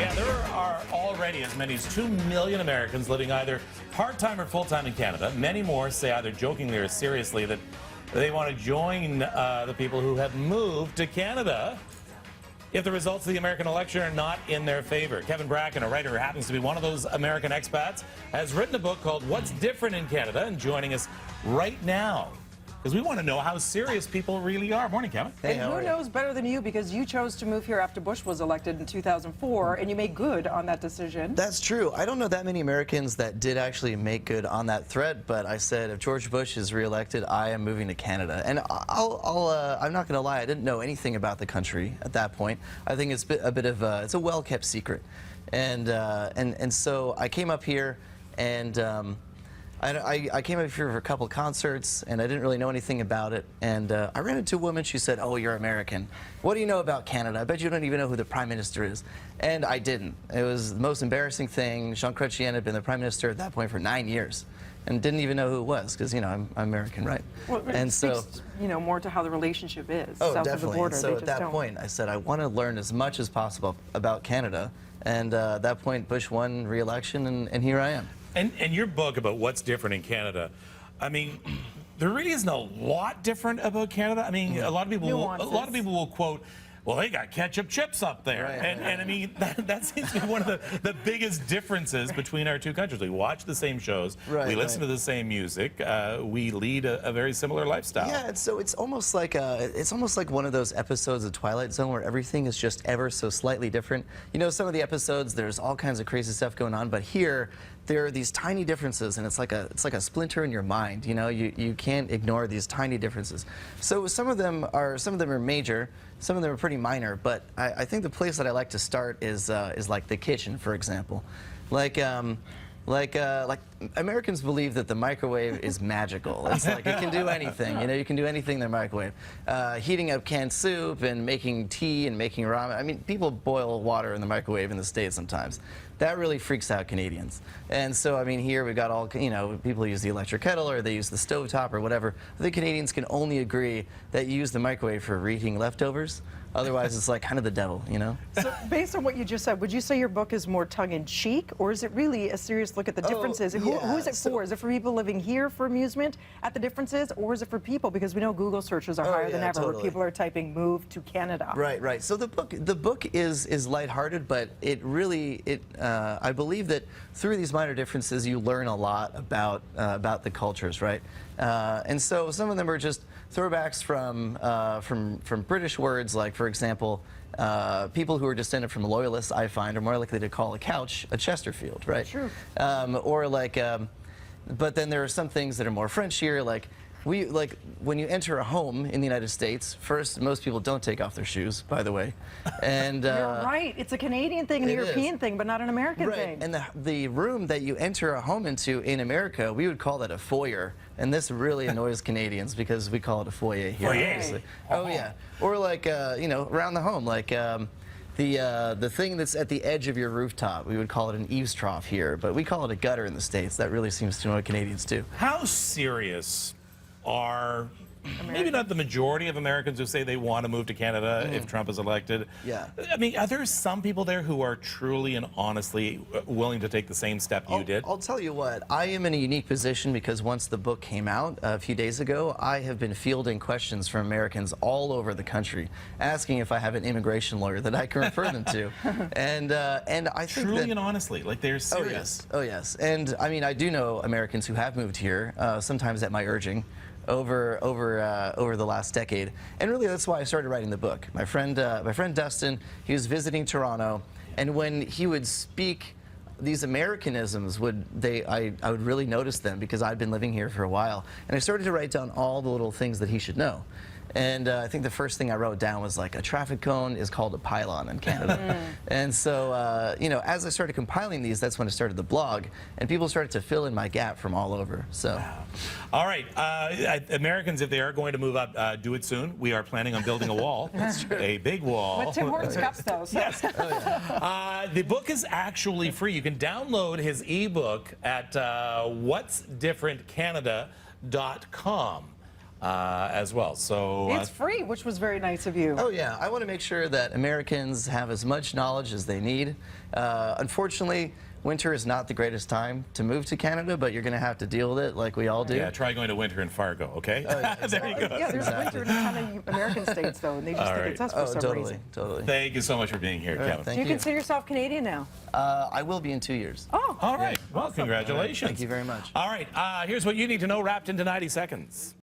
Yeah, there are already as many as 2 million Americans living either part-time or full-time in Canada. Many more say either jokingly or seriously that they want to join the people who have moved to Canada if the results of the American election are not in their favor. Kevin Bracken, a writer who happens to be one of those American expats, has written a book called What's Different in Canada, and joining us right now, because we want to know how serious people really are. Morning, Kevin. Hey, and who knows better than you, because you chose to move here after Bush was elected in 2004, and you made good on that decision. That's true. I don't know that many Americans that did actually make good on that threat, but I said if George Bush is reelected, I am moving to Canada. And I'm not going to lie, I didn't know anything about the country at that point. I think it's a bit of it's a well-kept secret. And so I came up here, and I came up here for a couple of concerts, and I didn't really know anything about it. And I ran into a woman. She said, "Oh, you're American. What do you know about Canada? I bet you don't even know who the Prime Minister is." And I didn't. It was the most embarrassing thing. Jean Chrétien had been the Prime Minister at that point for 9 years, and didn't even know who it was, because, you know, I'm American, right? Well, and so, you know, more to how the relationship is. Oh, south definitely. Of the border. And so at that point, I said, I want to learn as much as possible about Canada. And at that point, Bush won re-election, and here I am. And your book about what's different in Canada, I mean, there really isn't a lot different about Canada. I mean, a lot of people will quote, "Well, they got ketchup chips up there," right, and I mean that seems to be one of the biggest differences between our two countries. We watch the same shows, we listen to the same music, we lead a very similar lifestyle. Yeah, and so it's almost like one of those episodes of Twilight Zone where everything is just ever so slightly different. You know, some of the episodes there's all kinds of crazy stuff going on, but here there are these tiny differences, and it's like a splinter in your mind. You know, you can't ignore these tiny differences. So some of them are major, some of them are pretty minor. But I think the place that I like to start is like the kitchen, for example. Like Americans believe that the microwave is magical. It's like it can do anything. You know, you can do anything in the microwave. Heating up canned soup and making tea and making ramen. I mean, people boil water in the microwave in the States sometimes. That really freaks out Canadians. And so, I mean, here we've got all, you know, people use the electric kettle or they use the stovetop or whatever. I think Canadians can only agree that you use the microwave for reheating leftovers. Otherwise, it's like kind of the devil, you know? So, based on what you just said, would you say your book is more tongue-in-cheek, or is it really a serious look at the differences? Yeah. Who is it for? Is it for people living here for amusement at the differences, or is it for people? Because we know Google searches are higher than ever, where people are typing "move to Canada." Right, right. So the book is lighthearted, but it really I believe that through these minor differences, you learn a lot about the cultures, right? And so some of them are just throwbacks from British words, like, for example, people who are descended from loyalists, I find, are more likely to call a couch a Chesterfield, right? True. Or like, but then there are some things that are more French here, like when you enter a home in the United States, first, most people don't take off their shoes, by the way. And you're right. It's a Canadian thing and a European thing, but not an American thing. And the room that you enter a home into in America, we would call that a foyer. And this really annoys Canadians because we call it a foyer here. Obviously. Oh yeah. Or like you know, around the home, like the thing that's at the edge of your rooftop, we would call it an eaves trough here, but we call it a gutter in the States. That really seems to annoy Canadians too. How serious are maybe not the majority of Americans who say they want to move to Canada if Trump is elected? Yeah. I mean, are there some people there who are truly and honestly willing to take the same step you did? I'll tell you what, I am in a unique position because once the book came out a few days ago, I have been fielding questions from Americans all over the country asking if I have an immigration lawyer that I can refer them to. And I think truly and honestly, like they're serious. Oh yes. And I mean, I do know Americans who have moved here, sometimes at my urging, over the last decade, and really that's why I started writing the book. My friend Dustin, he was visiting Toronto, and when he would speak, these Americanisms I would really notice them because I'd been living here for a while, and I started to write down all the little things that he should know. And I think the first thing I wrote down was like a traffic cone is called a pylon in Canada. And so, you know, as I started compiling these, that's when I started the blog, and people started to fill in my gap from all over. So, wow. All right, Americans, if they are going to move up, do it soon. We are planning on building a wall. That's true. A big wall. With Tim Hortons cups, though. So. Yes. The book is actually free. You can download his ebook at whatsdifferentcanada.com. as well. So It's free, which was very nice of you. Oh yeah, I want to make sure that Americans have as much knowledge as they need. Unfortunately, winter is not the greatest time to move to Canada, but you're going to have to deal with it like we all do. yeah, try going to winter in Fargo, okay? Oh, yeah, There you go. Yeah, there's winter in a ton of American states, though, and they just All think right. it's us for Oh, some totally, reason. totally. Thank you so much for being here, All right, Kevin. thank Do you you. consider yourself Canadian now? I will be in 2 years. Oh, All right. Well, congratulations. Thank you very much. All right. Here's what you need to know wrapped into 90 seconds.